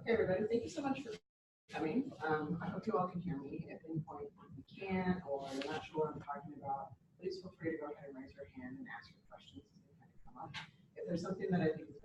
Hey everybody, thank you so much for coming. I hope you all can hear me. At any point you can't or you're not sure what I'm talking about, please feel free to go ahead and raise your hand and ask your questions as they kind of come up. If there's something that I think is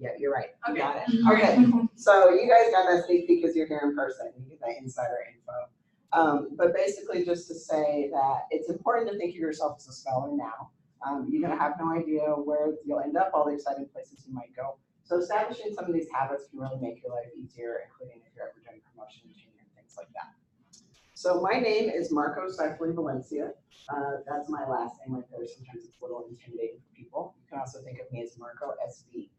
Yeah, you're right. You got it. Okay. So you guys got that sneak peek because you're here in person. You get that insider info. But basically just to say that it's important to think of yourself as a scholar now. You're going to have no idea where you'll end up, all the exciting places you might go. So establishing some of these habits can really make your life easier, including if you're ever doing promotion and tenure and things like that. So my name is Marco Seifley Valencia. That's my last name right there. Sometimes it's a little intimidating for people. You can also think of me as Marco SV.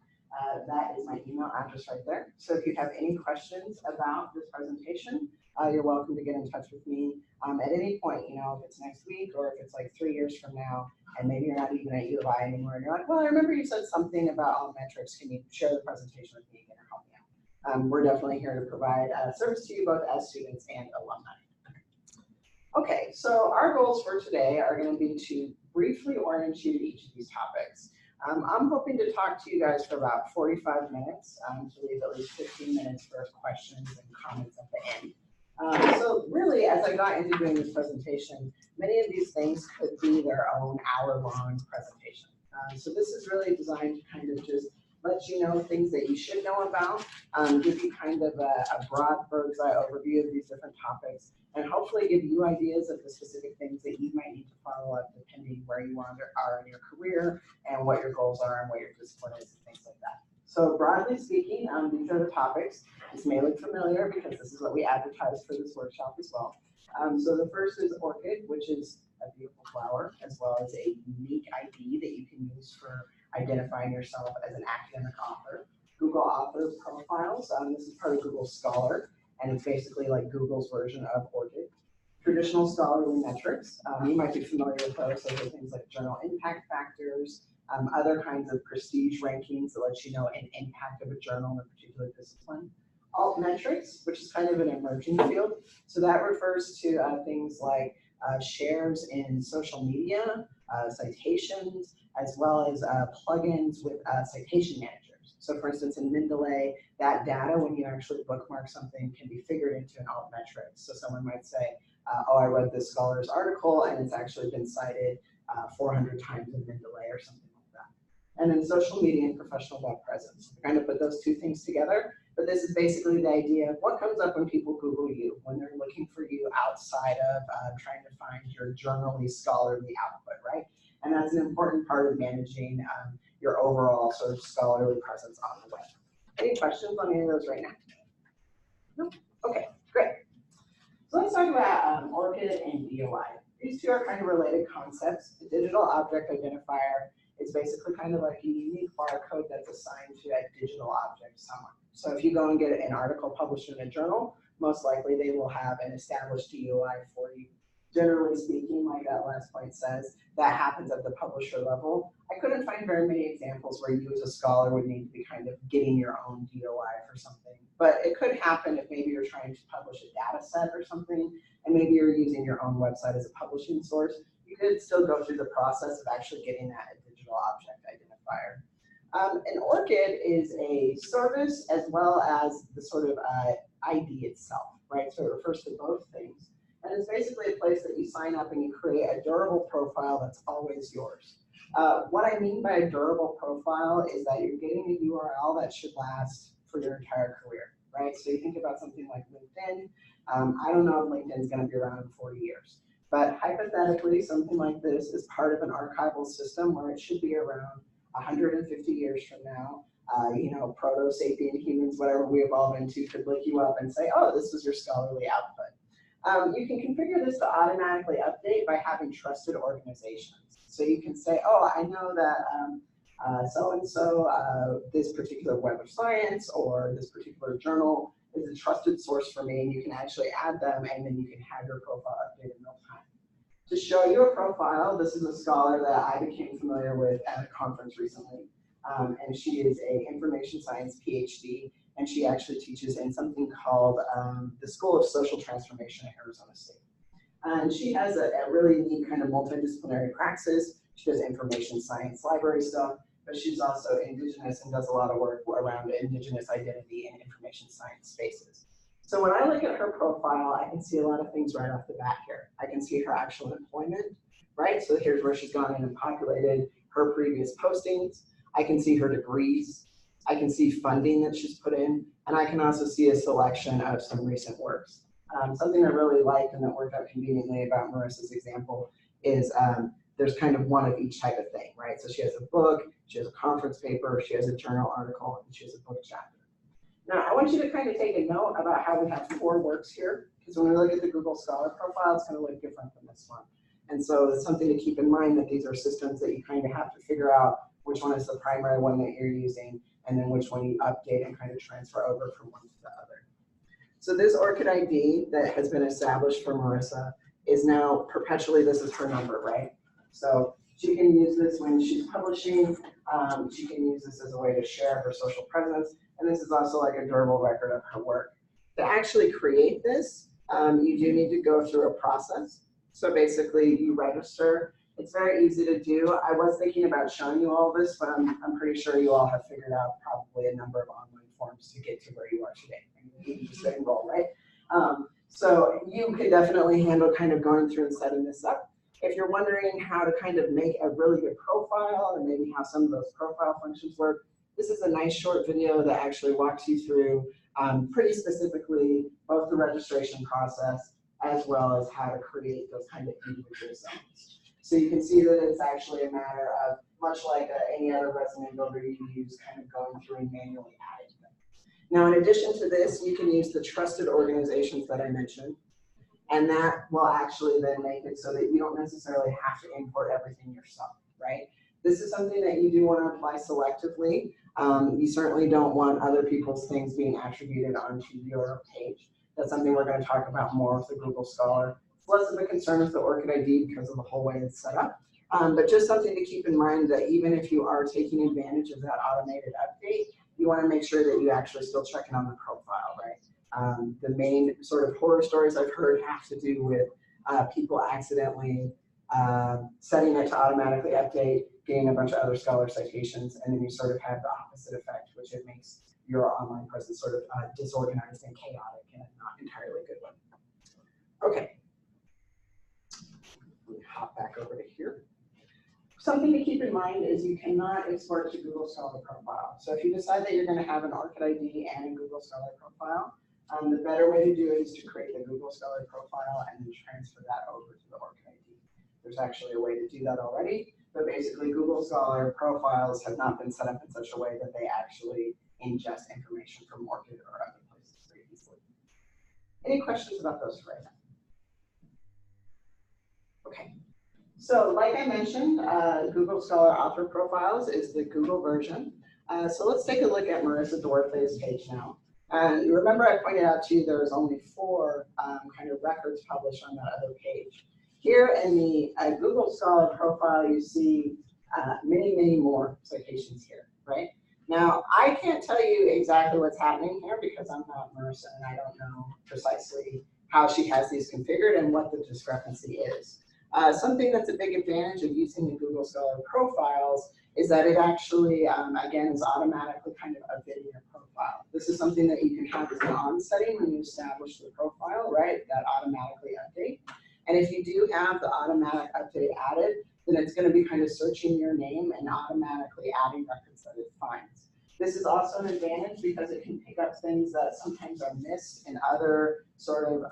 That is my email address right there. So if you have any questions about this presentation, you're welcome to get in touch with me at any point, you know, if it's next week or if it's like 3 years from now, and maybe you're not even at U of I anymore, and you're like, well, I remember you said something about Altmetrics. Can you share the presentation with me again or help me out? We're definitely here to provide service to you both as students and alumni. Okay, so our goals for today are going to be to briefly orient you to each of these topics. I'm hoping to talk to you guys for about 45 minutes, to leave at least 15 minutes for questions and comments at the end. So really, as I got into doing this presentation, many of these things could be their own hour-long presentation. So this is really designed to kind of just let you know things that you should know about, give you kind of a broad bird's eye overview of these different topics, and hopefully give you ideas of the specific things that you might need to follow up depending where you are in your career and what your goals are and what your discipline is and things like that. So broadly speaking, these are the topics. This may look familiar because this is what we advertised for this workshop as well. So the first is ORCID, which is a beautiful flower, as well as a unique ID that you can use for identifying yourself as an academic author. Google Author Profiles, this is part of Google Scholar, and it's basically like Google's version of ORCID. Traditional scholarly metrics, you might be familiar with those. Those are things like journal impact factors, other kinds of prestige rankings that let you know an impact of a journal in a particular discipline. Altmetrics, which is kind of an emerging field. So that refers to things like shares in social media, citations, as well as plugins with citation managers. So for instance, in Mendeley, that data, when you actually bookmark something, can be figured into an altmetrics. So someone might say, oh, I read this scholar's article and it's actually been cited 400 times in Mendeley or something like that. And then social media and professional web presence. I kind of put those two things together, but this is basically the idea of what comes up when people Google you, when they're looking for you outside of trying to find your journally scholarly output, right? And that's an important part of managing your overall sort of scholarly presence on the web. Any questions on any of those right now? No? Okay, great. So let's talk about ORCID and DOI. These two are kind of related concepts. The digital object identifier is basically kind of like a unique barcode that's assigned to a digital object somewhere. So if you go and get an article published in a journal, most likely they will have an established DOI for you. Generally speaking, like that last point says, that happens at the publisher level. I couldn't find very many examples where you as a scholar would need to be kind of getting your own DOI for something. But it could happen if maybe you're trying to publish a data set or something, and maybe you're using your own website as a publishing source. You could still go through the process of actually getting that digital object identifier. An ORCID is a service as well as the sort of ID itself, right? So it refers to both things. And it's basically a place that you sign up and you create a durable profile that's always yours. What I mean by a durable profile is that you're getting a URL that should last for your entire career, right? So you think about something like LinkedIn. I don't know if LinkedIn is going to be around in 40 years. But hypothetically, something like this is part of an archival system where it should be around 150 years from now. proto-sapien humans, whatever we evolve into, could look you up and say, oh, this was your scholarly output. You can configure this to automatically update by having trusted organizations. So you can say, oh, I know that so-and-so, this particular Web of Science or this particular journal is a trusted source for me, and you can actually add them, and then you can have your profile updated in real time. To show you a profile, this is a scholar that I became familiar with at a conference recently, and she is an information science PhD, and she actually teaches in something called the School of Social Transformation at Arizona State. And she has a really neat kind of multidisciplinary praxis. She does information science library stuff, but she's also indigenous and does a lot of work around indigenous identity and information science spaces. So when I look at her profile, I can see a lot of things right off the bat here. I can see her actual employment, right? So here's where she's gone in and populated her previous postings. I can see her degrees. I can see funding that she's put in, and I can also see a selection of some recent works. Something I really liked and that worked out conveniently about Marissa's example is there's kind of one of each type of thing, right? So she has a book, she has a conference paper, she has a journal article, and she has a book chapter. Now, I want you to kind of take a note about how we have 4 works here, because when we look at the Google Scholar profile, it's going to look different than this one. And so it's something to keep in mind that these are systems that you kind of have to figure out which one is the primary one that you're using, and then which one you update and kind of transfer over from one to the other. So this ORCID ID that has been established for Marissa is now perpetually, this is her number, right? So she can use this when she's publishing. She can use this as a way to share her social presence. And this is also like a durable record of her work. To actually create this, you do need to go through a process. So basically you register. It's very easy to do. I was thinking about showing you all this, but I'm pretty sure you all have figured out probably a number of online forms to get to where you are today. You can just enroll, right? So you can definitely handle kind of going through and setting this up. If you're wondering how to kind of make a really good profile and maybe how some of those profile functions work, this is a nice short video that actually walks you through pretty specifically both the registration process as well as how to create those kind of individual zones. So you can see that it's actually a matter of, much like any other resume builder you use, kind of going through and manually adding them. Now, in addition to this, you can use the trusted organizations that I mentioned, and that will actually then make it so that you don't necessarily have to import everything yourself, right? This is something that you do want to apply selectively. You certainly don't want other people's things being attributed onto your page. That's something we're going to talk about more with the Google Scholar. It's less of a concern with the ORCID ID because of the whole way it's set up. But just something to keep in mind that even if you are taking advantage of that automated update, you want to make sure that you actually still check in on the profile, right? The main sort of horror stories I've heard have to do with people accidentally setting it to automatically update, getting a bunch of other scholar citations, and then you sort of have the opposite effect, which it makes your online presence sort of disorganized and chaotic and not entirely good one. Okay. Let me hop back over to here. Something to keep in mind is you cannot export to Google Scholar profile. So if you decide that you're going to have an ORCID ID and a Google Scholar profile, the better way to do it is to create a Google Scholar profile and then transfer that over to the ORCID ID. There's actually a way to do that already, but basically Google Scholar profiles have not been set up in such a way that they actually ingest information from ORCID or other places very easily. Any questions about those right now? Okay. So like I mentioned, Google Scholar author profiles is the Google version. So let's take a look at Marissa Duarte's page now. You remember I pointed out to you there's only 4 kind of records published on that other page. Here in the Google Scholar profile, you see many, many more citations here, right? Now, I can't tell you exactly what's happening here because I'm not Marissa and I don't know precisely how she has these configured and what the discrepancy is. Something that's a big advantage of using the Google Scholar profiles is that it actually, again, is automatically kind of updating your profile. This is something that you can have as an on setting when you establish the profile, right? That automatically update. And if you do have the automatic update added, then it's going to be kind of searching your name and automatically adding records that it finds. This is also an advantage because it can pick up things that sometimes are missed in other sort of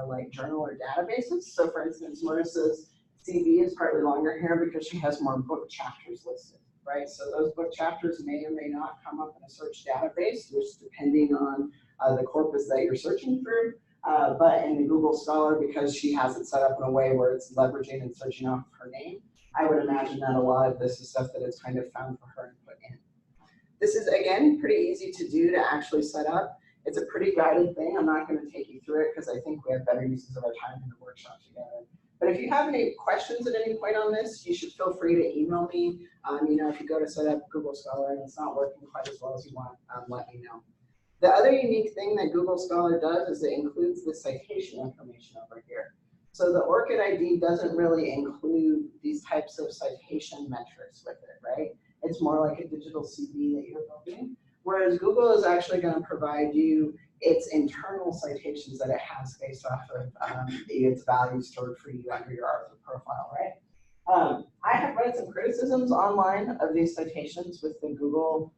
like journal or databases. So for instance, Marissa's CV is partly longer here because she has more book chapters listed, right? So those book chapters may or may not come up in a search database, just depending on the corpus that you're searching through. But in the Google Scholar, because she has it set up in a way where it's leveraging and searching off her name, I would imagine that a lot of this is stuff that it's kind of found for her and put in. This is, again, pretty easy to do to actually set up. It's a pretty guided thing. I'm not going to take you through it because I think we have better uses of our time in the workshop together. But if you have any questions at any point on this, you should feel free to email me. If you go to set up Google Scholar and it's not working quite as well as you want, let me know. The other unique thing that Google Scholar does is it includes the citation information over here. So the ORCID ID doesn't really include these types of citation metrics with it, right? It's more like a digital CV that you're building. Whereas Google is actually going to provide you its internal citations that it has based off of its values stored for you under your author profile, right? I have read some criticisms online of these citations with the Google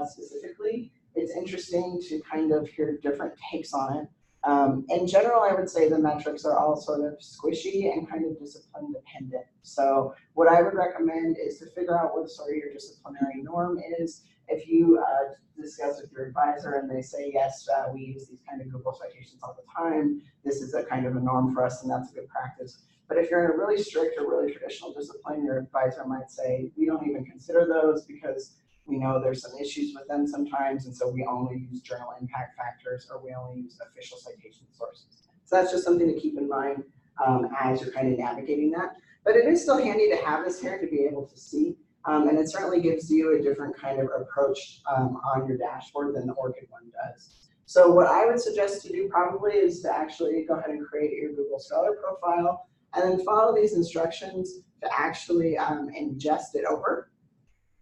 specifically. It's interesting to kind of hear different takes on it. In general, I would say the metrics are all sort of squishy and kind of discipline dependent. So what I would recommend is to figure out what sort of your disciplinary norm is. If you discuss with your advisor and they say, yes, we use these kind of Google citations all the time, this is a kind of a norm for us and that's a good practice. But if you're in a really strict or really traditional discipline, your advisor might say, we don't even consider those because we know there's some issues with them sometimes, and so we only use journal impact factors or we only use official citation sources. So that's just something to keep in mind as you're kind of navigating that. But it is still handy to have this here to be able to see, and it certainly gives you a different kind of approach on your dashboard than the ORCID one does. So what I would suggest to do probably is to actually go ahead and create your Google Scholar profile and then follow these instructions to actually ingest it over.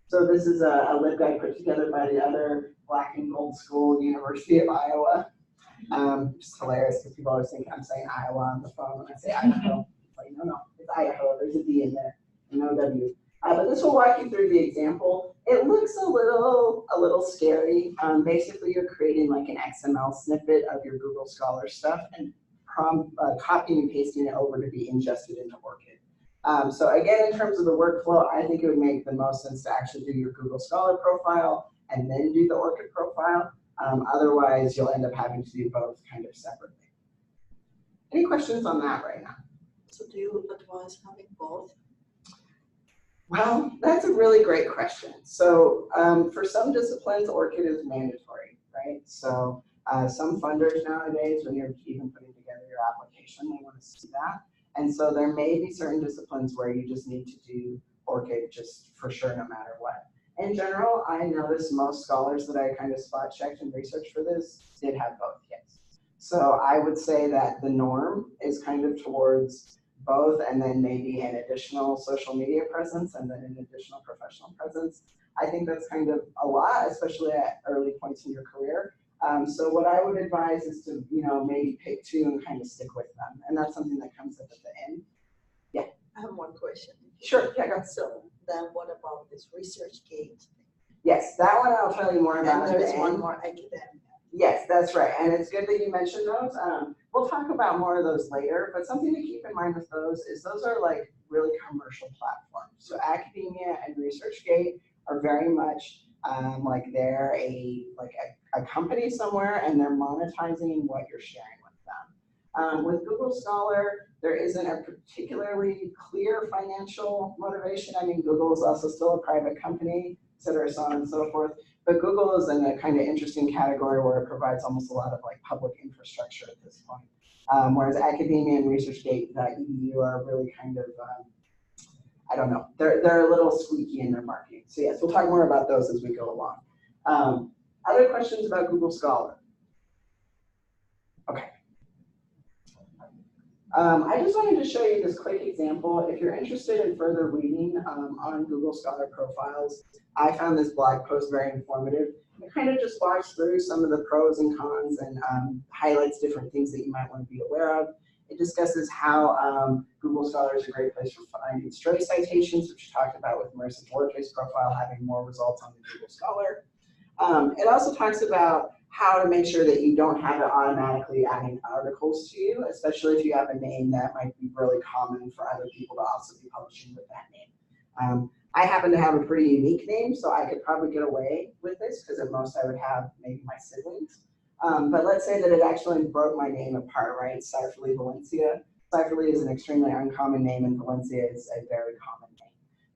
So this is a LibGuide put together by the other Black and Gold School, University of Iowa. Just hilarious because people always think I'm saying Iowa on the phone when I say Idaho. Like, no, it's Idaho. There's a D in there, and no W. But this will walk you through the example. It looks a little scary. Basically, you're creating like an XML snippet of your Google Scholar stuff and copying and pasting it over to be ingested into ORCID. So again, in terms of the workflow, I think it would make the most sense to actually do your Google Scholar profile and then do the ORCID profile. Otherwise, you'll end up having to do both kind of separately. Any questions on that right now? So do you advise having both? Well, that's a really great question. So for some disciplines, ORCID is mandatory, right? So some funders nowadays, when you're even putting together your application, they want to see that. And so there may be certain disciplines where you just need to do ORCID just for sure, no matter what. In general, I noticed most scholars that I kind of spot checked and researched for this did have both, yes. So I would say that the norm is kind of towards both, and then maybe an additional social media presence and then an additional professional presence. I think that's kind of a lot, especially at early points in your career. So what I would advise is to, maybe pick two and kind of stick with them. And that's something that comes up at the end. Yeah. I have one question. Sure, yeah, go ahead. So then what about this ResearchGate? Yes, that one I'll tell you more about. And there's one more academic. Yes, that's right. And it's good that you mentioned those. We'll talk about more of those later, but something to keep in mind with those is those are like really commercial platforms. So academia and ResearchGate are very much like they're a company somewhere and they're monetizing what you're sharing with them. With Google Scholar, there isn't a particularly clear financial motivation. I mean, Google is also still a private company, et cetera, so on and so forth. But Google is in a kind of interesting category where it provides almost a lot of like public infrastructure at this point. Whereas academia and ResearchGate.edu are really kind of, I don't know, they're a little squeaky in their marketing. So yes, we'll talk more about those as we go along. Other questions about Google Scholar? Okay. I just wanted to show you this quick example. If you're interested in further reading on Google Scholar profiles, I found this blog post very informative. It kind of just walks through some of the pros and cons and highlights different things that you might want to be aware of. It discusses how Google Scholar is a great place for finding stray citations, which we talked about with Marissa's workplace profile having more results on the Google Scholar. It also talks about how to make sure that you don't have it automatically adding articles to you, especially if you have a name that might be really common for other people to also be publishing with that name. I happen to have a pretty unique name, so I could probably get away with this because at most I would have maybe my siblings. But let's say that it actually broke my name apart, right? Cypherly Valencia. Cypherly is an extremely uncommon name, and Valencia is a very common name.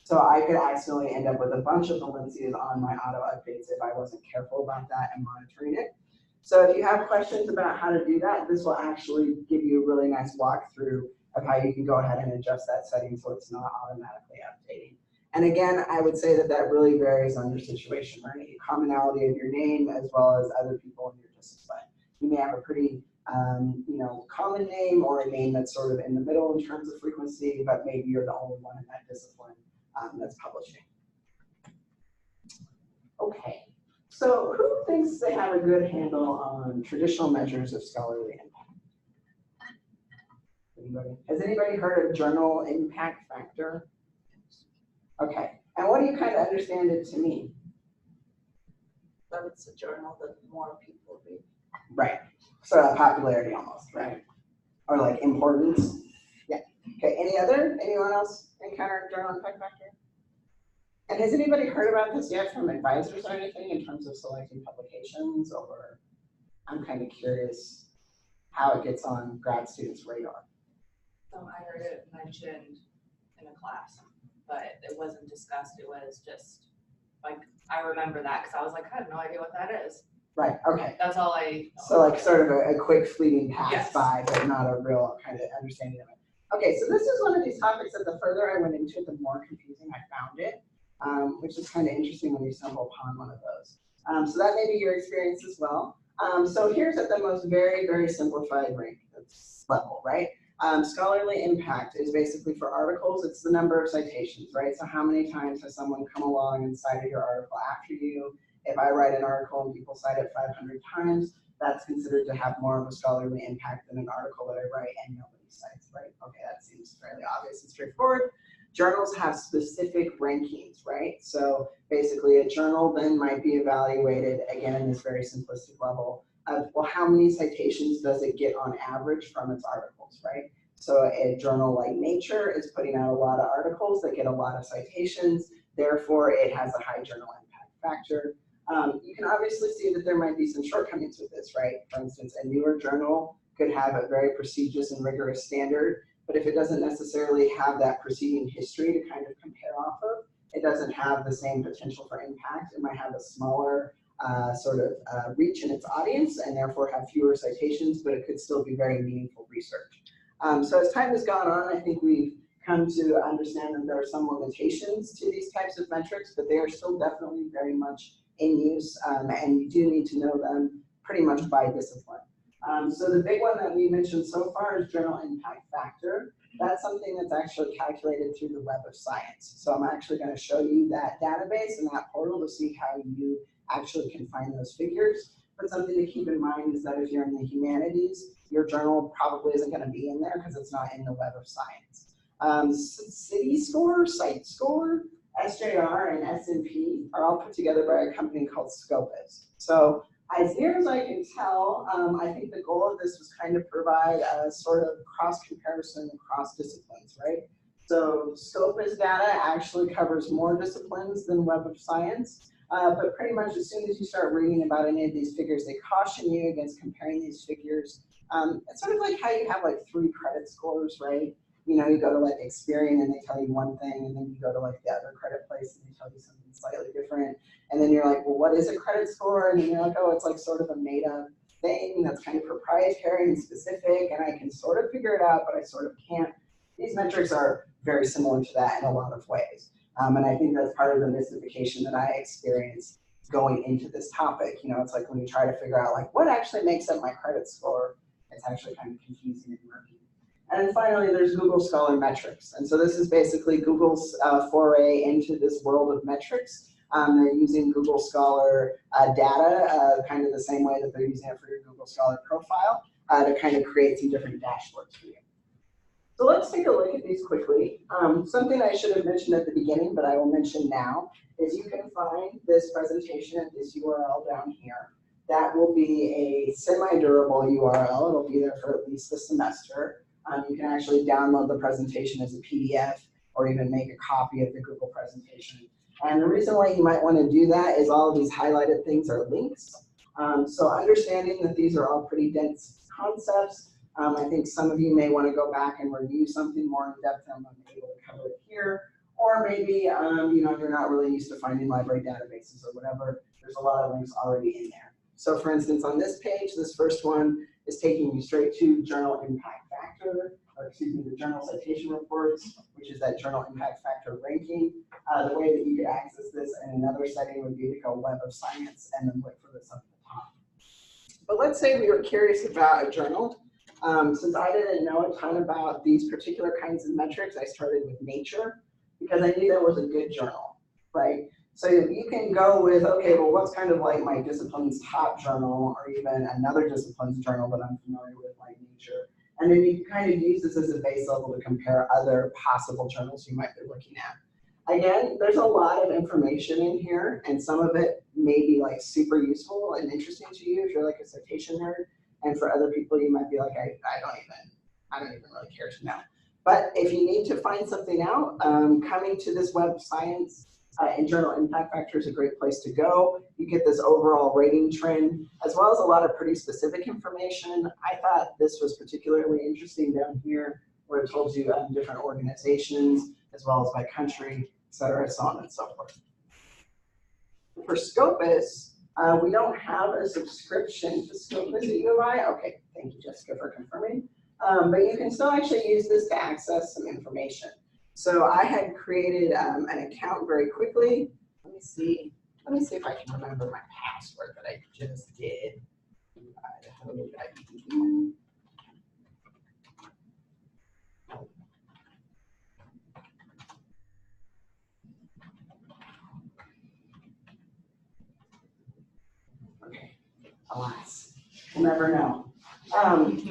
So I could accidentally end up with a bunch of Valencias on my auto updates if I wasn't careful about that and monitoring it. So if you have questions about how to do that, this will actually give you a really nice walkthrough of how you can go ahead and adjust that setting so it's not automatically updating. And again, I would say that that really varies on your situation, right? The commonality of your name as well as other people in your discipline. You may have a pretty common name or a name that's sort of in the middle in terms of frequency, but maybe you're the only one in that discipline that's publishing. Okay, so who thinks they have a good handle on traditional measures of scholarly impact? Anybody? Has anybody heard of journal impact factor? Okay, and what do you kind of understand it to mean? That it's a journal that more people read. Right, so popularity almost, right? Or like importance. Yeah, okay, anyone else encounter journal impact factor? And has anybody heard about this yet from advisors or anything in terms of selecting publications? Or I'm kind of curious how it gets on grad students' radar. So I heard it mentioned in a class, but it wasn't discussed. It was just like, I remember that because I was like, I have no idea what that is. Right, okay. That's all I know. So like sort of a quick fleeting pass Yes. by, but not a real kind of understanding of it. Okay, so this is one of these topics that the further I went into it, the more confusing I found it, which is kind of interesting when you stumble upon one of those. So that may be your experience as well. So here's at the most very, very simplified level, right? Scholarly impact is basically for articles, it's the number of citations, right? So how many times has someone come along and cited your article after you? If I write an article and people cite it 500 times, that's considered to have more of a scholarly impact than an article that I write and nobody cites, right? Okay, that seems fairly obvious and straightforward. Journals have specific rankings, right? So basically a journal then might be evaluated, again, in this very simplistic level of, well, how many citations does it get on average from its articles, right? So a journal like Nature is putting out a lot of articles that get a lot of citations, therefore it has a high journal impact factor. You can obviously see that there might be some shortcomings with this, right? For instance, a newer journal could have a very prestigious and rigorous standard, but if it doesn't necessarily have that preceding history to kind of compare off of, it doesn't have the same potential for impact. It might have a smaller reach in its audience and therefore have fewer citations, but it could still be very meaningful research. So as time has gone on, I think we've come to understand that there are some limitations to these types of metrics, but they are still definitely very much in use, and you do need to know them pretty much by discipline. So the big one that we mentioned so far is journal impact factor. That's something that's actually calculated through the Web of Science. So I'm actually going to show you that database and that portal to see how you actually can find those figures. But something to keep in mind is that if you're in the humanities, your journal probably isn't going to be in there because it's not in the Web of Science. City Score, Site Score, SJR, and S&P are all put together by a company called Scopus. So as near as I can tell, I think the goal of this was kind of provide a sort of cross-comparison across disciplines, right? So Scopus data actually covers more disciplines than Web of Science, but pretty much as soon as you start reading about any of these figures, they caution you against comparing these figures. It's sort of like how you have like 3 credit scores, right? You know, you go to like Experian and they tell you one thing, and then you go to like the other credit place and they tell you something slightly different. And then you're like, well, what is a credit score? And then you're like, oh, it's like sort of a made up thing that's kind of proprietary and specific, and I can sort of figure it out, but I sort of can't. These metrics are very similar to that in a lot of ways. And I think that's part of the mystification that I experienced going into this topic. You know, it's like when you try to figure out like what actually makes up my credit score, it's actually kind of confusing and murky. And then finally, there's Google Scholar Metrics. And so this is basically Google's foray into this world of metrics. They're using Google Scholar data, kind of the same way that they're using it for your Google Scholar profile, to kind of create some different dashboards for you. So let's take a look at these quickly. Something I should have mentioned at the beginning, but I will mention now, is you can find this presentation at this URL down here. That will be a semi-durable URL. It'll be there for at least the semester. You can actually download the presentation as a PDF. or even make a copy of the Google presentation. And the reason why you might want to do that is all of these highlighted things are links. So understanding that these are all pretty dense concepts, I think some of you may want to go back and review something more in depth than I'm able to cover it here. Or maybe you're not really used to finding library databases or whatever. There's a lot of links already in there. So for instance, on this page, this first one is taking you straight to Journal Impact Factor, or excuse me, the Journal Citation Reports, which is that Journal Impact Factor ranking. The way that you could access this in another setting would be to go Web of Science and then look for this up at the top. But let's say we were curious about a journal. Since I didn't know a ton about these particular kinds of metrics, I started with Nature because I knew there was a good journal, right? So you can go with, okay, well, what's kind of like my discipline's top journal or even another discipline's journal that I'm familiar with, like Nature. And then you kind of use this as a base level to compare other possible journals you might be looking at. Again, there's a lot of information in here, and some of it may be like super useful and interesting to you if you're like a citation nerd. And for other people, you might be like, I don't even really care to know. But if you need to find something out, coming to this Web of Science and Journal Impact Factor is a great place to go. You get this overall rating trend, as well as a lot of pretty specific information. I thought this was particularly interesting down here, where it tells you different organizations, as well as by country, et cetera, so on and so forth. For Scopus, we don't have a subscription to Scopus at U of I. Okay, thank you, Jessica, for confirming. But you can still actually use this to access some information. So I had created an account very quickly. Let me see if I can remember my password that I just did. Okay, alas, we'll never know.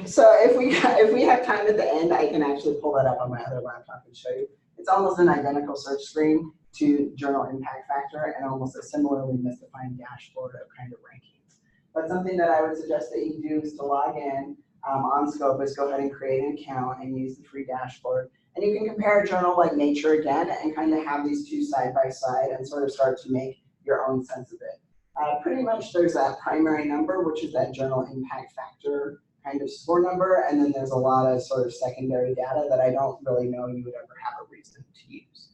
So if we have time at the end, I can actually pull that up on my other laptop and show you. It's almost an identical search screen to Journal Impact Factor and almost a similarly mystifying dashboard of kind of rankings. But something that I would suggest that you do is to log in on Scopus, go ahead and create an account and use the free dashboard. And you can compare a journal like Nature again and kind of have these two side by side and sort of start to make your own sense of it. Pretty much there's that primary number, which is that Journal Impact Factor kind of score number, and then there's a lot of sort of secondary data that I don't really know you would ever have a reason to use.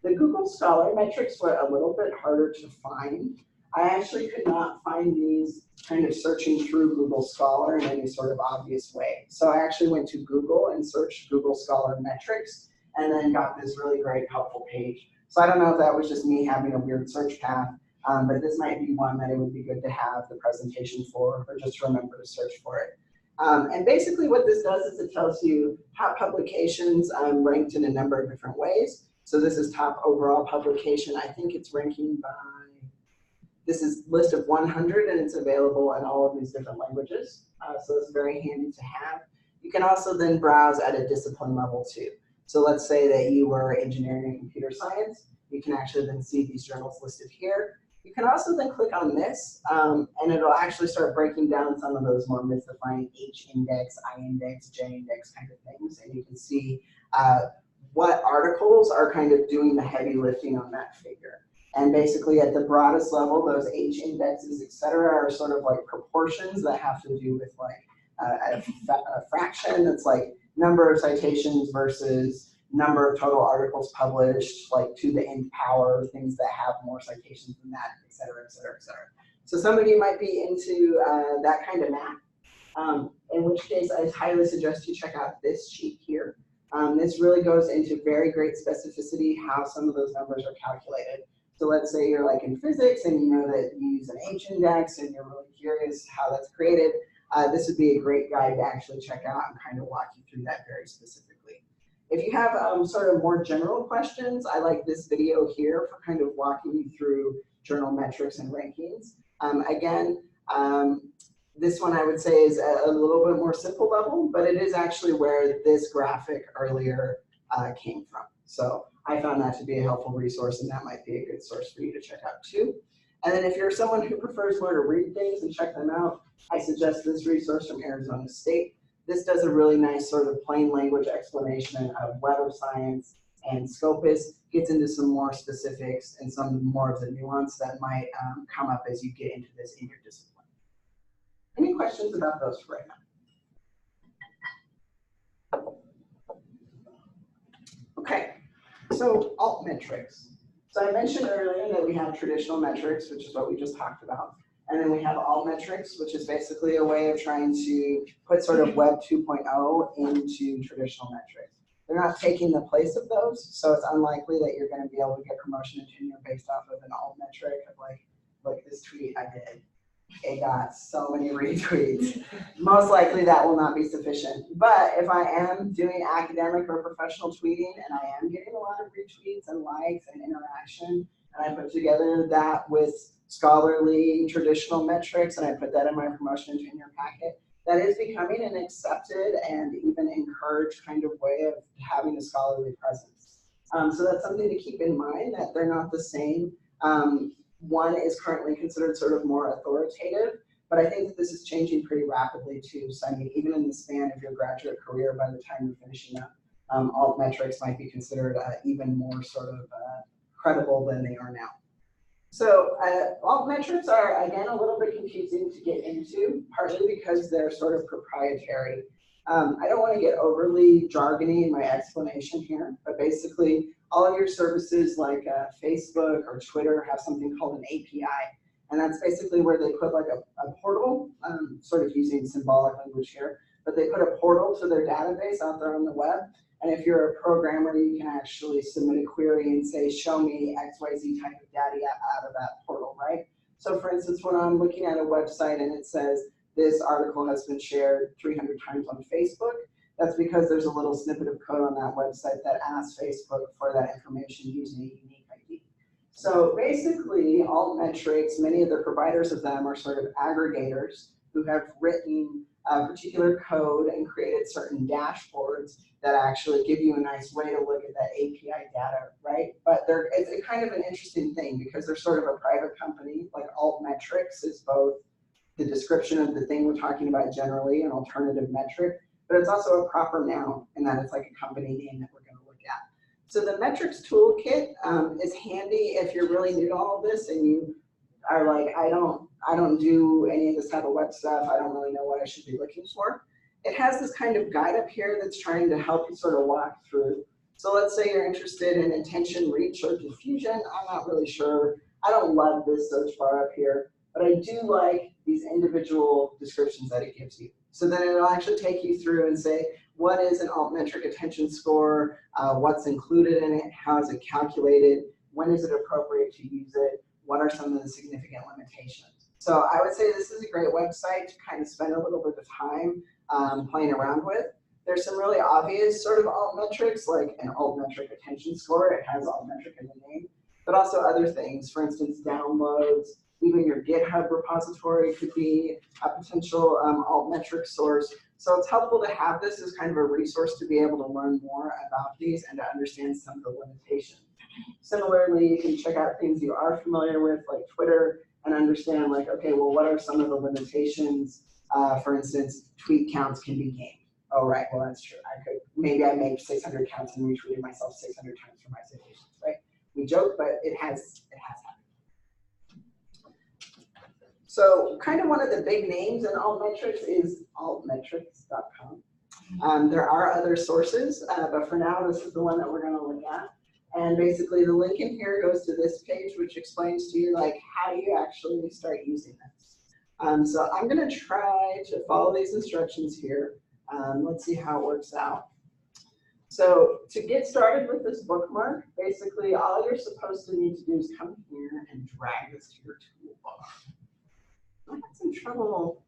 The Google Scholar metrics were a little bit harder to find. I actually could not find these kind of searching through Google Scholar in any sort of obvious way. So I actually went to Google and searched Google Scholar metrics and then got this really great helpful page. So I don't know if that was just me having a weird search path, but this might be one that it would be good to have the presentation for, or just remember to search for it. And basically what this does is it tells you top publications ranked in a number of different ways. So this is top overall publication. I think it's ranking by, this is list of 100 and it's available in all of these different languages. So it's very handy to have. You can also then browse at a discipline level too. So let's say that you were engineering and computer science. You can actually then see these journals listed here. You can also then click on this, and it'll actually start breaking down some of those more mystifying H-index, I-index, J-index kind of things, and you can see what articles are kind of doing the heavy lifting on that figure. And basically at the broadest level, those H-indexes, et cetera, are sort of like proportions that have to do with like a fraction that's like number of citations versus number of total articles published, like to the nth power, things that have more citations than that, et cetera, et cetera, et cetera. So some of you might be into that kind of math, in which case I highly suggest you check out this sheet here. This really goes into very great specificity how some of those numbers are calculated. So let's say you're like in physics and you know that you use an H-index and you're really curious how that's created. This would be a great guide to actually check out and kind of walk you through that very specifically. If you have sort of more general questions, I like this video here for kind of walking you through journal metrics and rankings. Again, this one I would say is a little bit more simple level, but it is actually where this graphic earlier came from. So I found that to be a helpful resource, and that might be a good source for you to check out too. And then if you're someone who prefers more to read things and check them out, I suggest this resource from Arizona State. This does a really nice sort of plain language explanation of Web of Science And Scopus gets into some more specifics and some more of the nuance that might come up as you get into this in your discipline. Any questions about those for right now? Okay, so altmetrics. So I mentioned earlier that we have traditional metrics, which is what we just talked about. And then we have altmetrics, which is basically a way of trying to put sort of Web 2.0 into traditional metrics. They're not taking the place of those, so it's unlikely that you're going to be able to get promotion and tenure based off of an altmetric of like this tweet I did. It got so many retweets. Most likely that will not be sufficient. But if I am doing academic or professional tweeting and I am getting a lot of retweets and likes and interaction, and I put together that with scholarly traditional metrics and I put that in my promotion and tenure packet, that is becoming an accepted and even encouraged kind of way of having a scholarly presence. So that's something to keep in mind, that they're not the same. One is currently considered sort of more authoritative, but I think that this is changing pretty rapidly too. So I mean, even in the span of your graduate career, by the time you're finishing up, altmetrics might be considered even more sort of credible than they are now. So altmetrics are, again, a little bit confusing to get into, partly because they're sort of proprietary. I don't want to get overly jargony in my explanation here, but basically all of your services like Facebook or Twitter have something called an API. And that's basically where they put like a portal, sort of using symbolic language here, but they put a portal to their database out there on the web. And if you're a programmer, you can actually submit a query and say, show me XYZ type of data out of that portal, right? So for instance, when I'm looking at a website and it says, this article has been shared 300 times on Facebook, that's because there's a little snippet of code on that website that asks Facebook for that information using a unique ID. So basically, altmetrics, many of the providers of them are sort of aggregators who have written a particular code and created certain dashboards that actually give you a nice way to look at that API data, right? But it's a kind of an interesting thing because they're sort of a private company. Like altmetrics is both the description of the thing we're talking about generally, an alternative metric, but it's also a proper noun in that it's like a company name that we're going to look at. So the metrics toolkit is handy if you're really new to all of this and you are like, I don't do any of this type of web stuff. I don't really know what I should be looking for. It has this kind of guide up here that's trying to help you sort of walk through. So let's say you're interested in attention, reach, or diffusion. I'm not really sure. I don't love this search bar up here, but I do like these individual descriptions that it gives you. So then it'll actually take you through and say, what is an altmetric attention score? What's included in it? How is it calculated? When is it appropriate to use it? What are some of the significant limitations? So I would say this is a great website to kind of spend a little bit of time playing around with. There's some really obvious sort of altmetrics, like an altmetric attention score. It has altmetric in the name, but also other things. For instance, downloads, even your GitHub repository could be a potential altmetric source. So it's helpful to have this as kind of a resource to be able to learn more about these and to understand some of the limitations. Similarly, you can check out things you are familiar with, like Twitter, and understand like, okay, well, what are some of the limitations? For instance, tweet counts can be gamed. Oh, right, well, that's true. Maybe I made 600 counts and retweeted myself 600 times for my citations, right? We joke, but it has happened. So kind of one of the big names in altmetrics is altmetrics.com. There are other sources, but for now, this is the one that we're going to look at. And basically, the link in here goes to this page, which explains to you, like, how do you actually start using this? So I'm going to try to follow these instructions here. Let's see how it works out. So to get started with this bookmark, basically, all you're supposed to need to do is come here and drag this to your toolbar. I had some trouble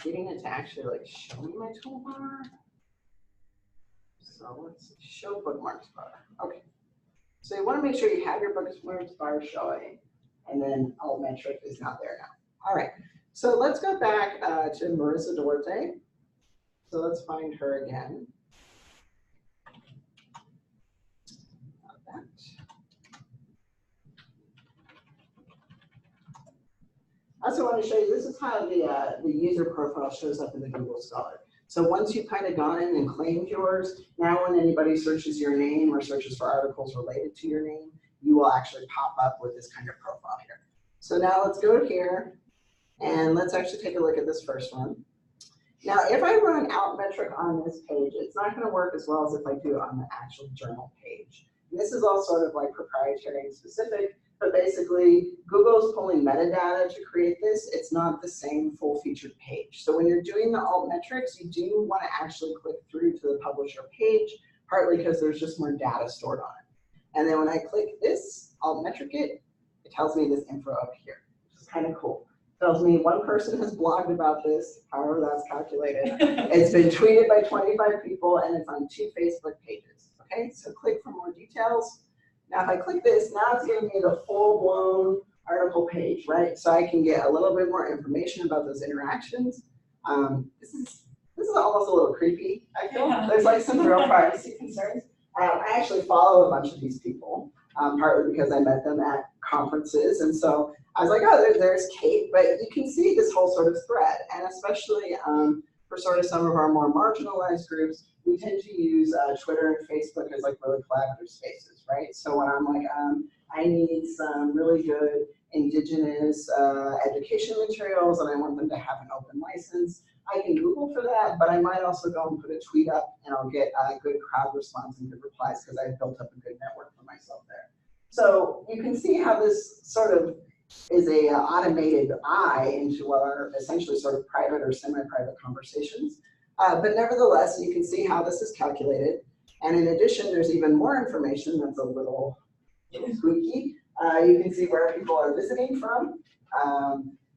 getting it to actually like show me my toolbar. So let's show bookmarks bar. Okay. So you want to make sure you have your bookmarks bar showing, and then altmetric is not there now. All right. So let's go back to Marissa Duarte. So let's find her again. I also want to show you, this is how the user profile shows up in the Google Scholar. So once you've kind of gone in and claimed yours, now when anybody searches your name or searches for articles related to your name, you will actually pop up with this kind of profile here. So now let's go here and let's actually take a look at this first one. Now, if I run Altmetric on this page, it's not going to work as well as if I do it on the actual journal page. And this is all sort of like proprietary and specific, but basically Google's pulling metadata to create this. It's not the same full-featured page. So when you're doing the Altmetrics, you do want to actually click through to the publisher page, partly because there's just more data stored on it. And then when I click this Altmetric it tells me this info up here, which is kind of cool. Tells me one person has blogged about this, however that's calculated. It's been tweeted by 25 people and it's on 2 Facebook pages. Okay, so click for more details. Now if I click this, now it's giving me the full-blown article page, right? So I can get a little bit more information about those interactions. This is almost a little creepy, I feel. Yeah. There's like some real privacy concerns. I actually follow a bunch of these people, partly because I met them at conferences, and so I was like, oh, there's Kate, but you can see this whole sort of thread, and especially for sort of some of our more marginalized groups, we tend to use Twitter and Facebook as like really collaborative spaces, right? So when I'm like, I need some really good indigenous education materials and I want them to have an open license, I can Google for that, but I might also go and put a tweet up and I'll get a good crowd response and good replies because I've built up a good network for myself there. So you can see how this sort of is a automated eye into what are essentially sort of private or semi-private conversations. But nevertheless, you can see how this is calculated. And in addition, there's even more information that's a little spooky. You can see where people are visiting from.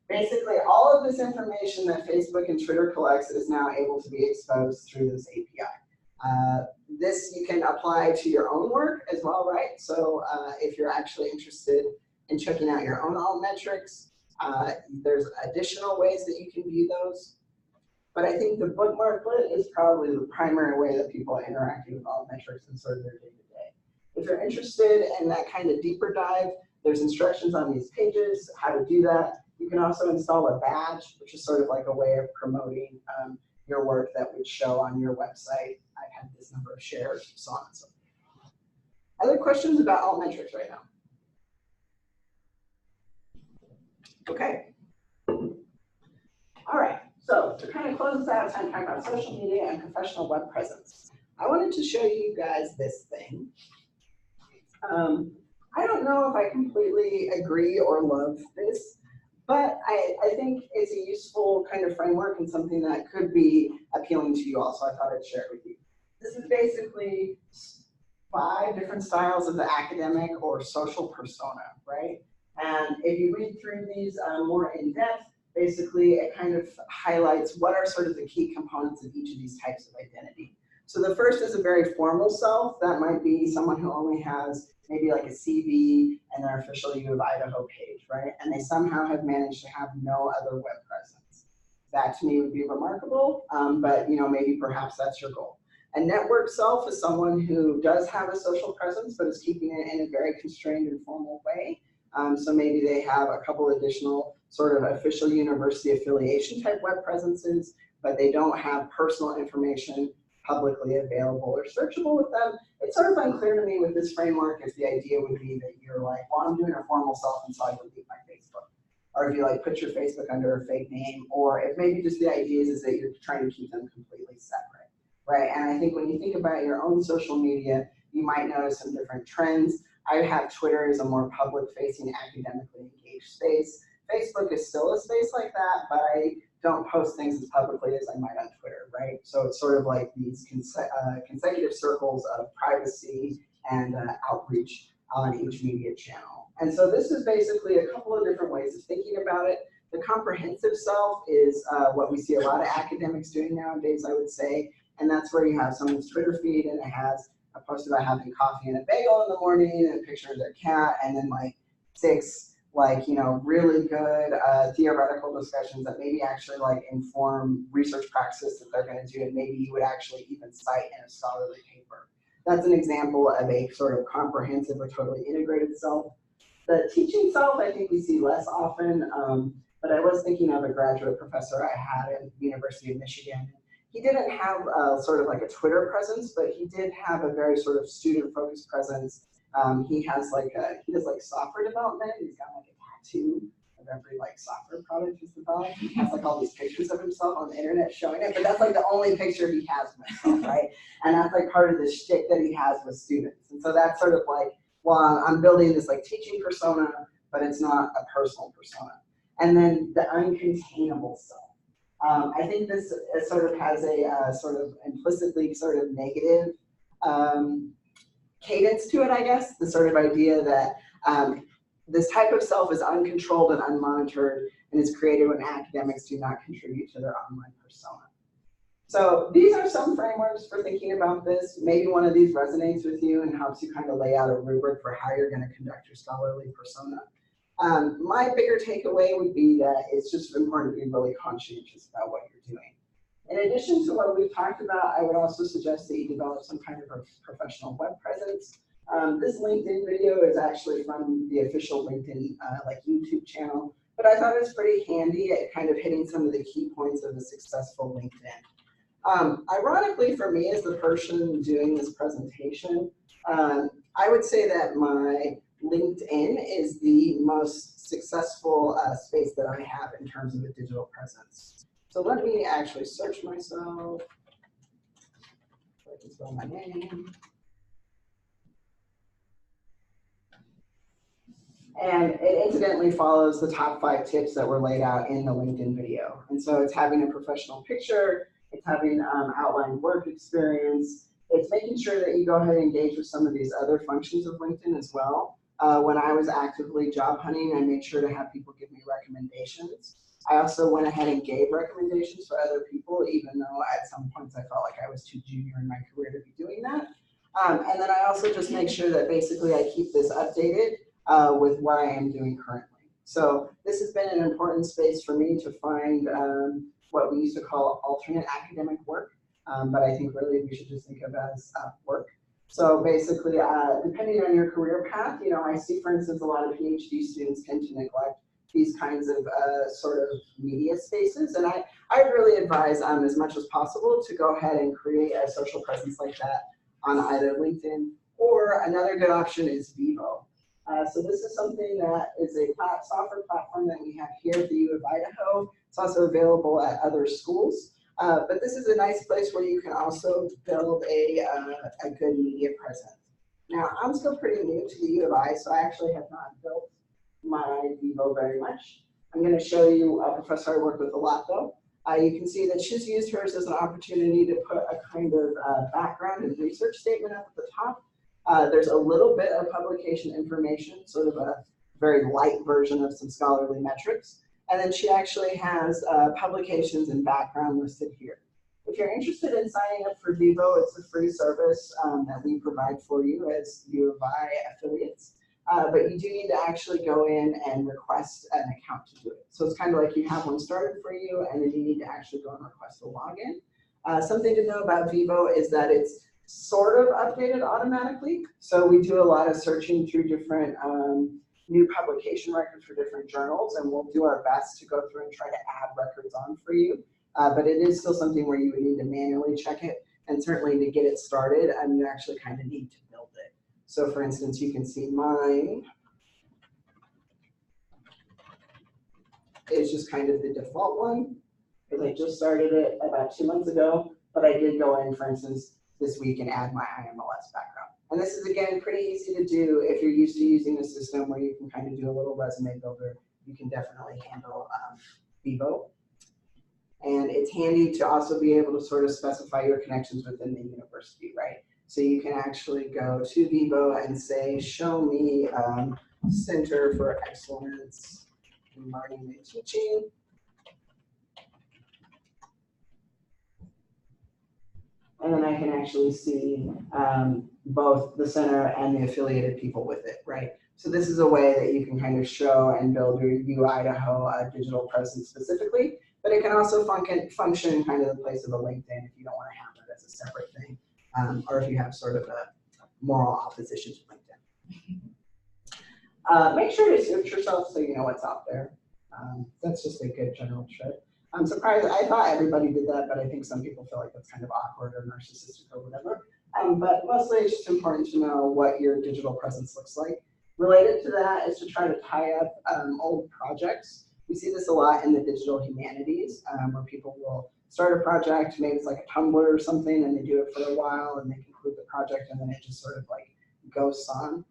Basically, all of this information that Facebook and Twitter collects is now able to be exposed through this API. This you can apply to your own work as well, right? So if you're actually interested in checking out your own Altmetrics, there's additional ways that you can view those. But I think the bookmarklet is probably the primary way that people are interacting with Altmetrics in sort of their day-to-day. If you're interested in that kind of deeper dive, there's instructions on these pages, how to do that. You can also install a badge, which is sort of like a way of promoting your work that would show on your website. I've had this number of shares, so on and so forth. Other questions about Altmetrics right now? Okay. All right. So to kind of close this out, time talking about social media and professional web presence. I wanted to show you guys this thing. I don't know if I completely agree or love this, but I think it's a useful kind of framework and something that could be appealing to you all, so I thought I'd share it with you. This is basically 5 different styles of the academic or social persona, right? And if you read through these more in depth, basically it kind of highlights what are sort of the key components of each of these types of identity. So the first is a very formal self. That might be someone who only has maybe like a CV and their official U of Idaho page, right? And they somehow have managed to have no other web presence. That to me would be remarkable, but maybe perhaps that's your goal. A network self is someone who does have a social presence, but is keeping it in a very constrained and formal way. So maybe they have a couple additional sort of official university affiliation type web presences, but they don't have personal information publicly available or searchable with them. It's sort of unclear to me with this framework if the idea would be that you're like, well, I'm doing a formal self and so I delete my Facebook. Or if you like put your Facebook under a fake name, or if maybe just the idea is that you're trying to keep them completely separate, right? And I think when you think about your own social media, you might notice some different trends. I have Twitter as a more public-facing, academically engaged space. Facebook is still a space like that, but I don't post things as publicly as I might on Twitter, right? So it's sort of like these consecutive circles of privacy and outreach on each media channel. And so this is basically a couple of different ways of thinking about it. The comprehensive self is what we see a lot of academics doing nowadays, I would say, and that's where you have someone's Twitter feed and it has a post about having coffee and a bagel in the morning and a picture of their cat, and then like 6 really good theoretical discussions that maybe actually like inform research practices that they're going to do, and maybe you would actually even cite in a scholarly paper. That's an example of a sort of comprehensive or totally integrated self. The teaching self, I think we see less often, but I was thinking of a graduate professor I had at the University of Michigan. he didn't have sort of like a Twitter presence, but he did have a very sort of student-focused presence. He does like software development. He's got like a tattoo of every like software product he's developed. He has like all these pictures of himself on the internet showing it, but that's like the only picture he has of himself, right? And that's like part of the shtick that he has with students. And so that's sort of like, well, I'm building this like teaching persona, but it's not a personal persona. And then the uncontainable self. I think this sort of has a sort of implicitly sort of negative cadence to it, I guess. The sort of idea that this type of self is uncontrolled and unmonitored and is created when academics do not contribute to their online persona. So these are some frameworks for thinking about this. Maybe one of these resonates with you and helps you kind of lay out a rubric for how you're going to conduct your scholarly persona. My bigger takeaway would be that it's just important to be really conscientious about what you're doing. In addition to what we've talked about, I would also suggest that you develop some kind of a professional web presence. This LinkedIn video is actually from the official LinkedIn like YouTube channel, but I thought it was pretty handy at kind of hitting some of the key points of a successful LinkedIn. Ironically for me as the person doing this presentation, I would say that my LinkedIn is the most successful space that I have in terms of a digital presence. So let me actually search myself. I can spell my name. And it incidentally follows the top 5 tips that were laid out in the LinkedIn video. And so it's having a professional picture, it's having outlined work experience, it's making sure that you go ahead and engage with some of these other functions of LinkedIn as well. When I was actively job hunting, I made sure to have people give me recommendations. I also went ahead and gave recommendations for other people, even though at some points I felt like I was too junior in my career to be doing that. And then I also just make sure that basically I keep this updated with what I am doing currently. So this has been an important space for me to find what we used to call alternate academic work, but I think really we should just think of as work. So basically, depending on your career path, you know, I see, for instance, a lot of PhD students tend to neglect these kinds of sort of media spaces. And I really advise as much as possible to go ahead and create a social presence like that on either LinkedIn, or another good option is VEVO. So this is something that is a software platform that we have here at the U of Idaho. It's also available at other schools. But this is a nice place where you can also build a good media presence. Now, I'm still pretty new to the U of I, so I actually have not built my VEVO very much. I'm going to show you a professor I work with a lot, though. You can see that she's used hers as an opportunity to put a kind of background and research statement up at the top. There's a little bit of publication information, sort of a very light version of some scholarly metrics. And then she actually has publications and background listed here. If you're interested in signing up for VEVO, it's a free service that we provide for you as U of I affiliates. But you do need to actually go in and request an account to do it. So it's kind of like you have one started for you, and then you need to actually go and request a login. Something to know about VEVO is that it's sort of updated automatically. So we do a lot of searching through different new publication records for different journals, and we'll do our best to go through and try to add records on for you. But it is still something where you would need to manually check it, and certainly to get it started, you actually kind of need to build it. So for instance, you can see mine is just kind of the default one, because I just started it about 2 months ago, but I did go in, for instance, this week and add my IMLS background. And this is, again, pretty easy to do if you're used to using a system where you can kind of do a little resume builder. You can definitely handle VEVO. And it's handy to also be able to sort of specify your connections within the university, right? So you can actually go to VEVO and say, show me Center for Excellence in Learning and Teaching. And then I can actually see both the center and the affiliated people with it, right? So this is a way that you can kind of show and build your U Idaho digital presence specifically, but it can also function kind of the place of a LinkedIn if you don't want to have it as a separate thing, or if you have sort of a moral opposition to LinkedIn. Make sure to search yourself so you know what's out there. That's just a good general trick. I'm surprised, I thought everybody did that, but I think some people feel like that's kind of awkward or narcissistic or whatever. But mostly it's just important to know what your digital presence looks like. Related to that is to try to tie up old projects. We see this a lot in the digital humanities, where people will start a project, maybe it's like a Tumblr or something, and they do it for a while and they conclude the project and then it just sort of like ghosts on.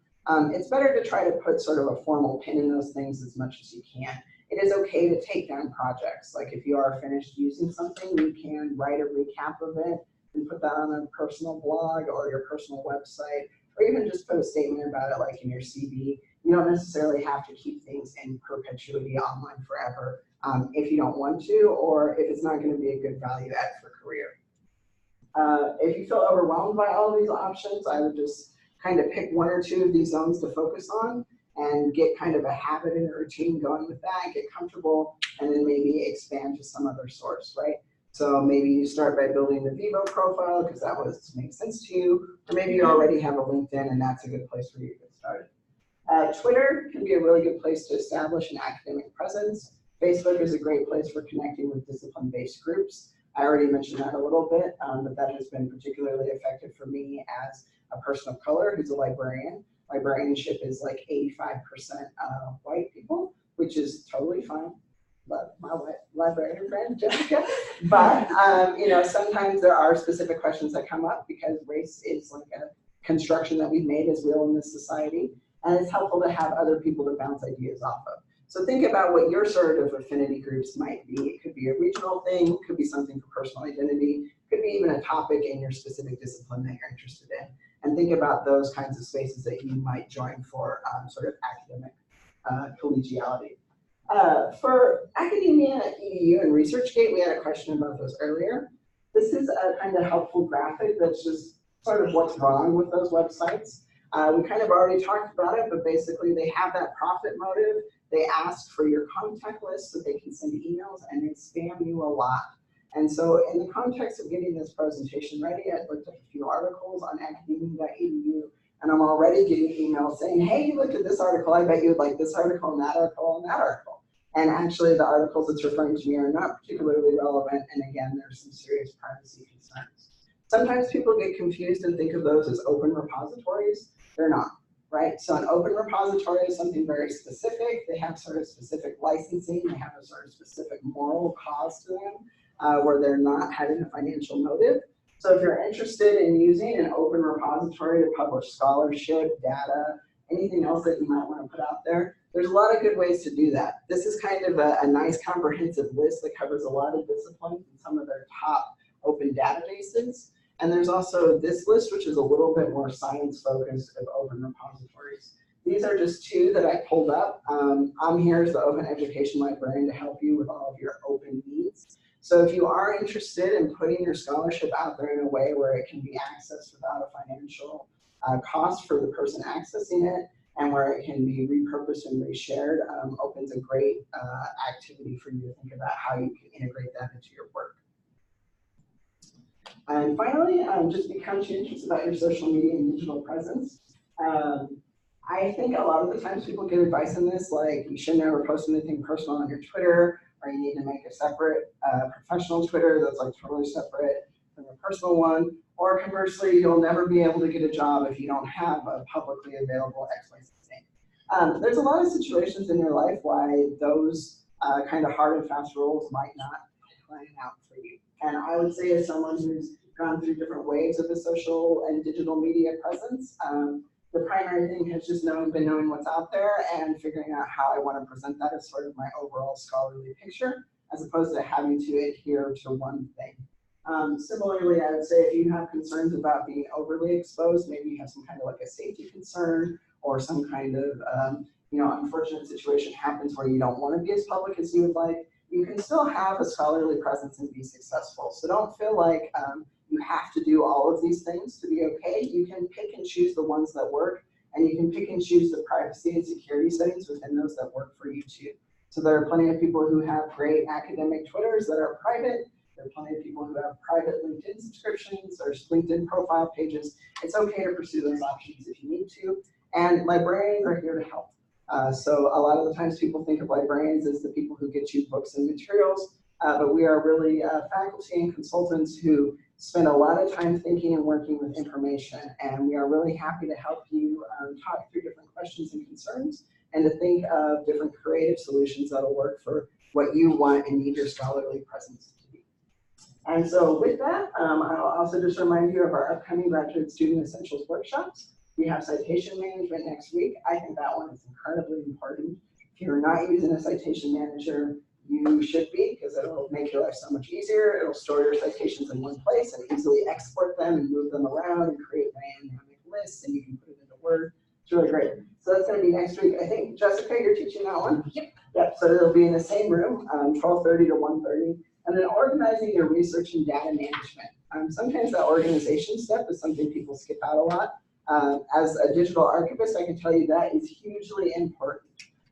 It's better to try to put sort of a formal pin in those things as much as you can. It is okay to take down projects. Like if you are finished using something, you can write a recap of it and put that on a personal blog or your personal website, or even just put a statement about it like in your CV. You don't necessarily have to keep things in perpetuity online forever if you don't want to, or if it's not going to be a good value add for career. If you feel overwhelmed by all of these options, I would just kind of pick one or two of these zones to focus on and get kind of a habit and a routine going with that, get comfortable, and then maybe expand to some other source, right? So maybe you start by building the VEVO profile because that makes sense to you, or maybe you already have a LinkedIn and that's a good place for you to get started. Twitter can be a really good place to establish an academic presence. Facebook is a great place for connecting with discipline-based groups. I already mentioned that a little bit, but that has been particularly effective for me as a person of color who's a librarian. Librarianship is like 85% white people, which is totally fine. Love my white librarian friend, Jessica. But, you know, sometimes there are specific questions that come up because race is like a construction that we've made as real in this society. And it's helpful to have other people to bounce ideas off of. So think about what your sort of affinity groups might be. It could be a regional thing, could be something for personal identity, could be even a topic in your specific discipline that you're interested in. And think about those kinds of spaces that you might join for sort of academic collegiality. For academia, EDU, and ResearchGate, we had a question about those earlier. This is a kind of helpful graphic that's just sort of what's wrong with those websites. We kind of already talked about it, but basically they have that profit motive. They ask for your contact list so they can send emails, and they spam you a lot. And so in the context of getting this presentation ready, I looked at a few articles on academia.edu, and I'm already getting emails saying, hey, you looked at this article, I bet you would like this article and that article and that article. And actually the articles it's referring to me are not particularly relevant, and again, there's some serious privacy concerns. Sometimes people get confused and think of those as open repositories. They're not, right? So an open repository is something very specific. They have sort of specific licensing. They have a sort of specific moral cause to them where they're not having a financial motive. So if you're interested in using an open repository to publish scholarship, data, anything else that you might want to put out there, there's a lot of good ways to do that. This is kind of a nice comprehensive list that covers a lot of disciplines and some of their top open databases. And there's also this list, which is a little bit more science focused of open repositories. These are just two that I pulled up. I'm here as the Open Education Librarian to help you with all of your open needs. So if you are interested in putting your scholarship out there in a way where it can be accessed without a financial cost for the person accessing it, and where it can be repurposed and reshared, Open's a great activity for you to think about how you can integrate that into your work. And finally, just be conscientious about your social media and digital presence. I think a lot of the times people get advice on this, like you should never post anything personal on your Twitter, or you need to make a separate professional Twitter that's like totally separate from your personal one, or conversely, you'll never be able to get a job if you don't have a publicly available XYZ name. There's a lot of situations in your life why those kind of hard and fast rules might not plan out for you. And I would say as someone who's gone through different waves of a social and digital media presence, the primary thing has just been knowing what's out there and figuring out how I want to present that as sort of my overall scholarly picture, as opposed to having to adhere to one thing. Similarly, I would say if you have concerns about being overly exposed, maybe you have some kind of like a safety concern or some kind of unfortunate situation happens where you don't want to be as public as you would like, you can still have a scholarly presence and be successful. So don't feel like you have to do all of these things to be okay. You can pick and choose the ones that work, and you can pick and choose the privacy and security settings within those that work for you too. So there are plenty of people who have great academic Twitters that are private. There are plenty of people who have private LinkedIn subscriptions or LinkedIn profile pages. It's okay to pursue those options if you need to. And librarians are here to help. So a lot of the times people think of librarians as the people who get you books and materials. but we are really faculty and consultants who spend a lot of time thinking and working with information, and we are really happy to help you talk through different questions and concerns, and to think of different creative solutions that'll work for what you want and need your scholarly presence to be. And so with that, I'll also just remind you of our upcoming Graduate Student Essentials workshops. We have citation management next week. I think that one is incredibly important. If you're not using a citation manager, you should be, because it'll make your life so much easier. It'll store your citations in one place and easily export them and move them around and create dynamic lists, and you can put it into Word. It's really great. So that's going to be next week. I think, Jessica, you're teaching that one? Yep, so it'll be in the same room, 12:30 to 1:30. And then organizing your research and data management. Sometimes that organization step is something people skip out a lot. As a digital archivist, I can tell you that is hugely important.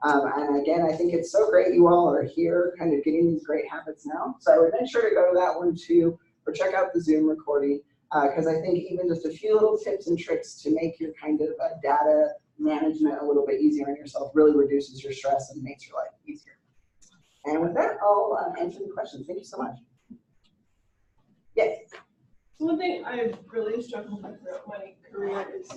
And again, I think it's so great you all are here kind of getting these great habits now. So I would make sure to go to that one too, or check out the Zoom recording, because I think even just a few little tips and tricks to make your kind of data management a little bit easier on yourself really reduces your stress and makes your life easier. And with that, I'll answer the questions. Thank you so much. Yes. So one thing I've really struggled with throughout my career is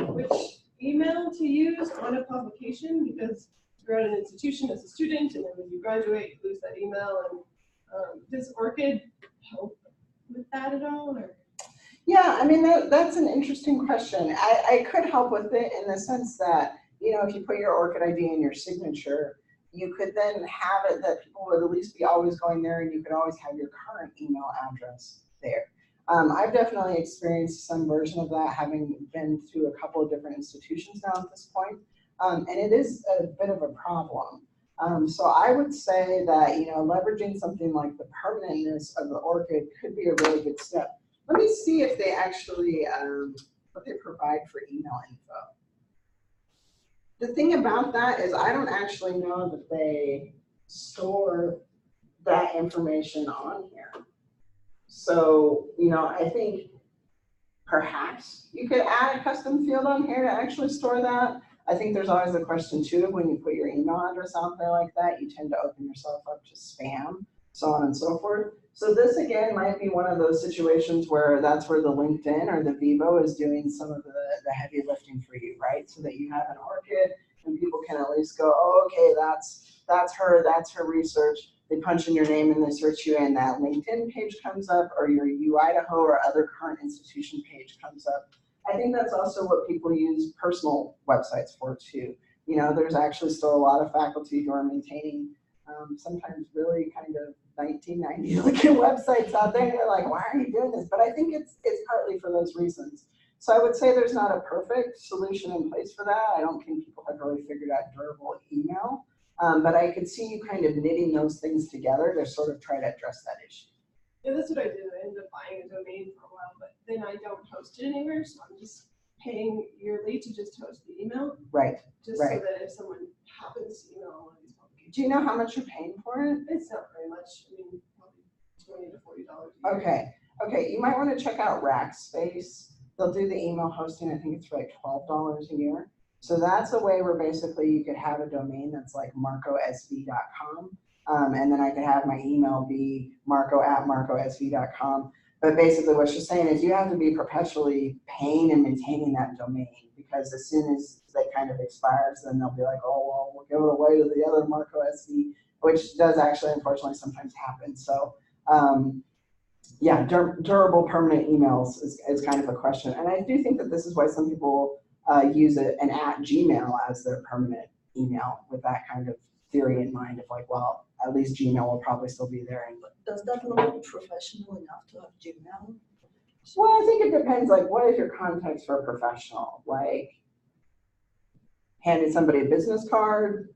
which email to use on a publication, because you're at an institution as a student, and then when you graduate, you lose that email. And does ORCID help with that at all? Or? Yeah, I mean, that's an interesting question. I could help with it in the sense that, you know, if you put your ORCID ID in your signature, you could then have it that people would at least be always going there, and you could always have your current email address there. I've definitely experienced some version of that, having been through a couple of different institutions now at this point, and it is a bit of a problem. So I would say that, you know, leveraging something like the permanentness of the ORCID could be a really good step. Let me see if they actually, what they provide for email info. The thing about that is I don't actually know that they store that information on here. So, you know, I think perhaps you could add a custom field on here to actually store that. I think there's always a question too, when you put your email address out there like that, you tend to open yourself up to spam, so on and so forth. So this again might be one of those situations where that's where the LinkedIn or the VEVO is doing some of the heavy lifting for you, right? So that you have an ORCID and people can at least go, oh, okay, that's her research. They punch in your name and they search you, and that LinkedIn page comes up, or your UIdaho or other current institution page comes up. I think that's also what people use personal websites for too. You know, there's actually still a lot of faculty who are maintaining sometimes really kind of 1990 looking websites out there, and you're like, why are you doing this? But I think it's partly for those reasons. So I would say there's not a perfect solution in place for that. I don't think people have really figured out durable email. But I could see you kind of knitting those things together to sort of try to address that issue. Yeah, that's what I did. I ended up buying a domain for a while, but then I don't host it anywhere, so I'm just paying yearly to just host the email. Right. Just right. so that if someone happens to email one of these publications. Do you know how much you're paying for it? It's not very much. I mean, probably $20 to $40 a year. Okay. Okay. You might want to check out Rackspace. They'll do the email hosting. I think it's for like $12 a year. So that's a way where basically you could have a domain that's like marcosv.com. And then I could have my email be marco@marcosv.com. But basically what she's saying is you have to be perpetually paying and maintaining that domain, because as soon as that kind of expires, then they'll be like, oh, well, we'll give it away to the other MarcoSV, which does actually unfortunately sometimes happen. So yeah, durable permanent emails is kind of a question. And I do think that this is why some people use an @Gmail as their permanent email, with that kind of theory in mind of like, well, at least Gmail will probably still be there. And Does that look professional enough to have Gmail? well, I think it depends, like, what is your context for professional? Like, handing somebody a business card,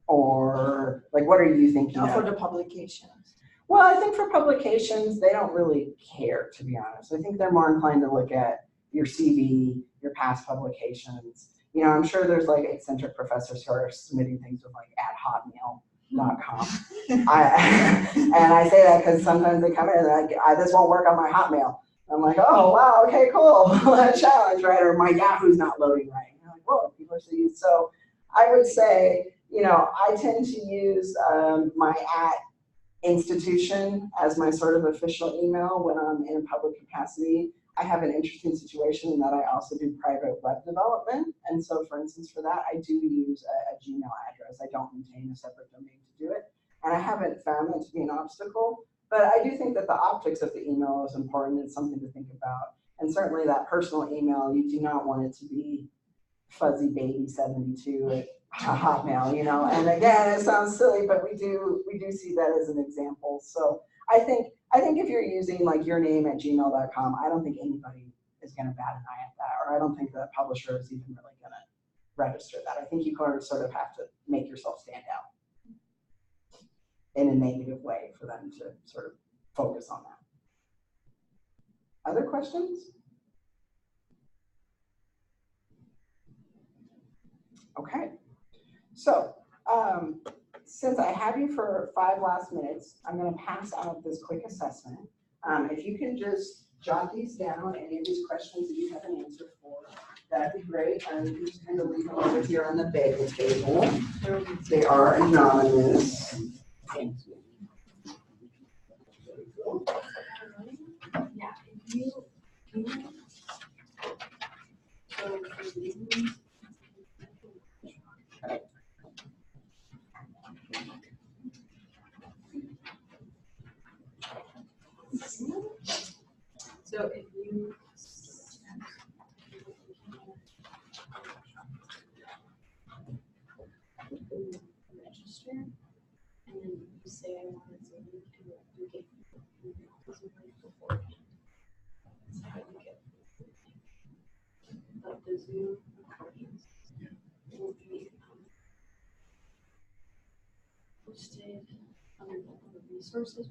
or like, what are you thinking No, of? for the publications. Well, I think for publications, they don't really care, to be honest. I think they're more inclined to look at your CV, your past publications. You know, I'm sure there's like eccentric professors who are submitting things with like @hotmail.com. And I say that because sometimes they come in and they're like, this won't work on my Hotmail. I'm like, oh, wow, okay, cool. Challenge, right? Or my Yahoo's not loading right. And I'm like, whoa, people are so used. So I would say, you know, I tend to use my institution as my sort of official email when I'm in a public capacity. I have an interesting situation in that I also do private web development. And so for instance, for that, I do use a Gmail address. I don't maintain a separate domain to do it. And I haven't found that to be an obstacle, but I do think that the optics of the email is important. It's something to think about. And certainly that personal email, you do not want it to be fuzzybaby72 at Hotmail, you know. And again, it sounds silly, but we do see that as an example. So I think if you're using like your name at gmail.com, I don't think anybody is going to bat an eye at that, or I don't think the publisher is even really going to register that. I think you sort of have to make yourself stand out in a negative way for them to sort of focus on that. Other questions? Okay, so since I have you for 5 last minutes, I'm going to pass out this quick assessment. If you can just jot these down, any of these questions that you have an answer for, that'd be great. And you can just kind of leave them over here on the Bebo table. They are anonymous. Thank you. Yeah, if you so if you register and then you say I wanted to link and you get beforehand. That's how you get but the Zoom recordings will be posted under the resources